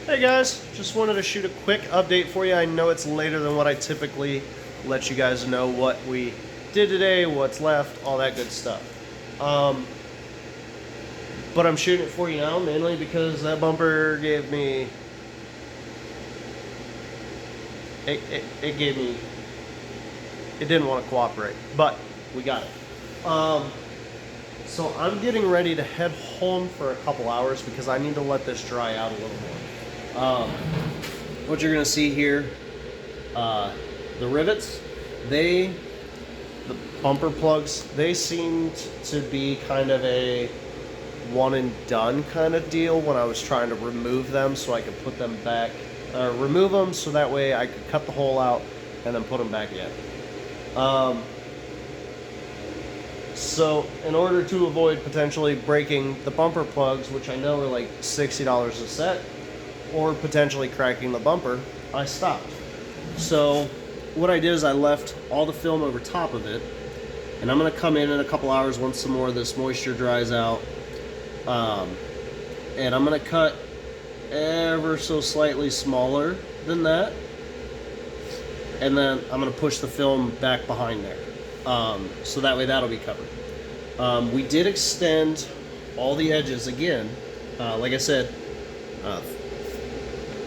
Hey guys, just wanted to shoot a quick update for you. I know it's later than what I typically let you guys know what we did today, what's left, all that good stuff. But I'm shooting it for you now mainly because that bumper gave me it didn't want to cooperate, but we got it. So I'm getting ready to head home for a couple hours because I need to let this dry out a little more. What you're gonna see here, the rivets, the bumper plugs, they seemed to be kind of a one and done kind of deal when I was trying to remove them so I could put them back, remove them so that way I could cut the hole out and then put them back in. So in order to avoid potentially breaking the bumper plugs, which I know are like $60 a set, or potentially cracking the bumper, I stopped. So what I did is I left all the film over top of it, and I'm gonna come in a couple hours once some more of this moisture dries out, and I'm gonna cut ever so slightly smaller than that, and then I'm gonna push the film back behind there. So that way that'll be covered. We did extend all the edges again, like I said,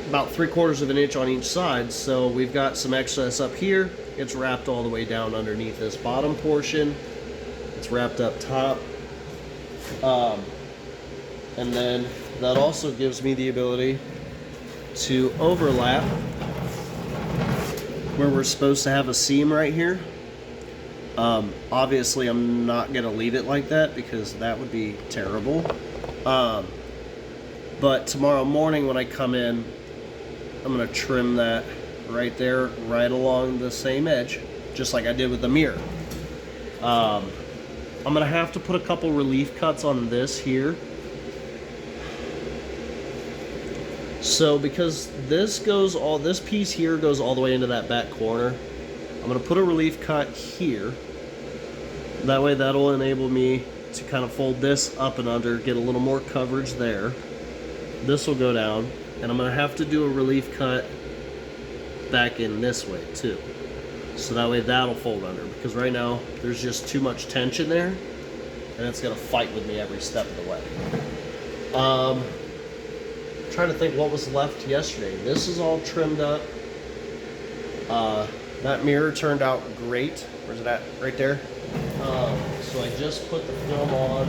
about 3/4 of an inch on each side, so we've got some excess up here. It's wrapped all the way down underneath this bottom portion. It's wrapped up top. And then that also gives me the ability to overlap where we're supposed to have a seam right here. Obviously I'm not gonna leave it like that because that would be terrible. But tomorrow morning when I come in, I'm gonna trim that right there, right along the same edge, just like I did with the mirror. I'm gonna have to put a couple relief cuts on this here. So because this piece here goes all the way into that back corner, I'm gonna put a relief cut here. That way that'll enable me to kind of fold this up and under, get a little more coverage there. This will go down, and I'm gonna have to do a relief cut back in this way too. So that way that'll fold under, because right now there's just too much tension there, and it's gonna fight with me every step of the way. Trying to think what was left yesterday. This is all trimmed up. That mirror turned out great. Where's it at? Right there. So I just put the film on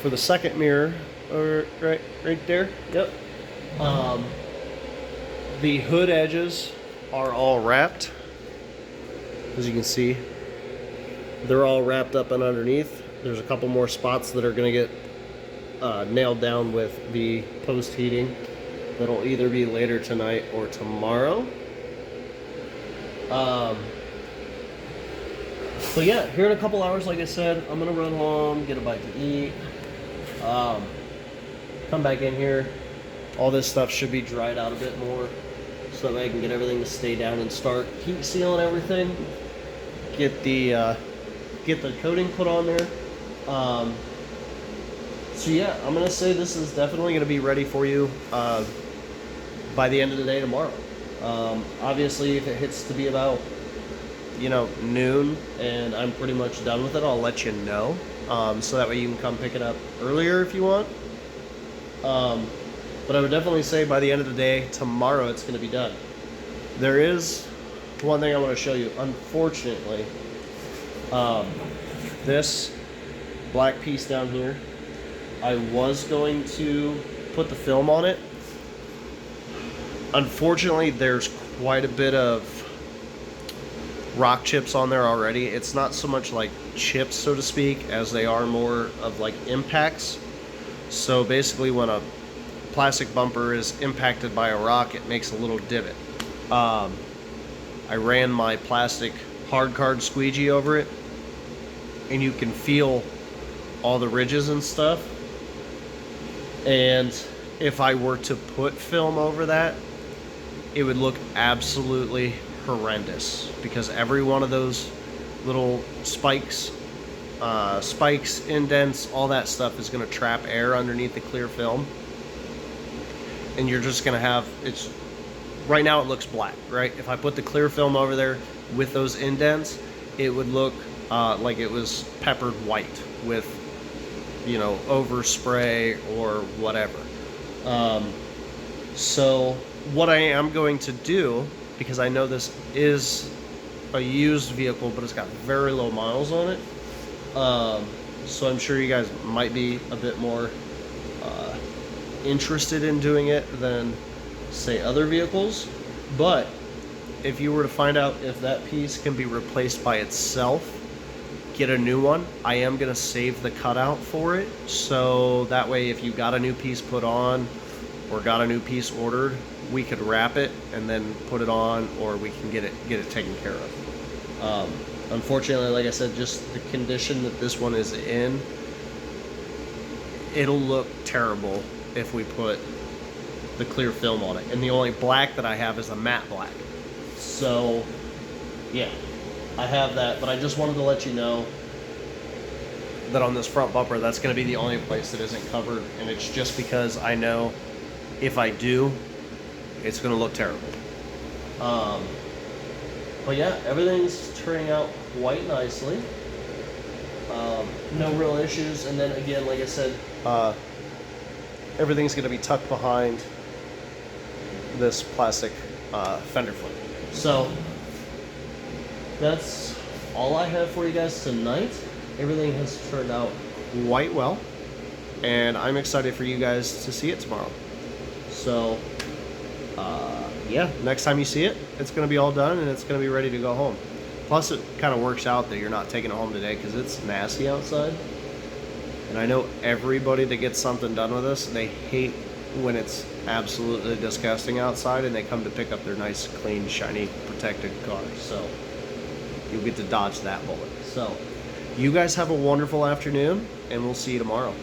for the second mirror, right there. Yep. The hood edges are all wrapped. As you can see, they're all wrapped up and underneath. There's a couple more spots that are going to get nailed down with the post heating. That'll either be later tonight or tomorrow. But yeah, here in a couple hours, like I said, I'm gonna run home, get a bite to eat, come back in here. All this stuff should be dried out a bit more, so that way I can get everything to stay down and start heat sealing everything. Get the coating put on there. So yeah, I'm gonna say this is definitely gonna be ready for you by the end of the day tomorrow. Obviously, if it hits to be about noon and I'm pretty much done with it, I'll let you know, so that way you can come pick it up earlier if you want. But I would definitely say by the end of the day tomorrow it's going to be done. There is one thing I want to show you. Unfortunately, this black piece down here, I was going to put the film on it. Unfortunately, there's quite a bit of rock chips on there already. It's not so much like chips, so to speak, as they are more of like impacts. So basically when a plastic bumper is impacted by a rock, it makes a little divot. I ran my plastic hard card squeegee over it, and you can feel all the ridges and stuff. And if I were to put film over that, it would look absolutely horrendous, because every one of those little spikes, indents, all that stuff is going to trap air underneath the clear film. and you're just gonna have, it's, right now it looks black, right? If I put the clear film over there with those indents, it would look like it was peppered white with, you know, overspray or whatever. So what I am going to do, because I know this is a used vehicle, but it's got very low miles on it, so I'm sure you guys might be a bit more interested in doing it than, say, other vehicles. But if you were to find out if that piece can be replaced by itself, get a new one. I am going to save the cutout for it, so that way if you got a new piece put on or got a new piece ordered, we could wrap it and then put it on, or we can get it taken care of. Unfortunately, like I said, just the condition that this one is in, it'll look terrible if we put the clear film on it. And the only black that I have is a matte black. So, yeah, I have that, but I just wanted to let you know that on this front bumper, that's going to be the only place that isn't covered, and it's just because I know if I do, it's going to look terrible. But yeah, everything's turning out quite nicely. No real issues, and then again, like I said, everything's going to be tucked behind this plastic fender flip. So that's all I have for you guys tonight. Everything has turned out quite well, and I'm excited for you guys to see it tomorrow. So yeah, next time you see it, it's going to be all done and it's going to be ready to go home. Plus, it kind of works out that you're not taking it home today because it's nasty outside. And I know everybody that gets something done with this, they hate when it's absolutely disgusting outside and they come to pick up their nice, clean, shiny, protected car. So you'll get to dodge that bullet. So you guys have a wonderful afternoon, and we'll see you tomorrow.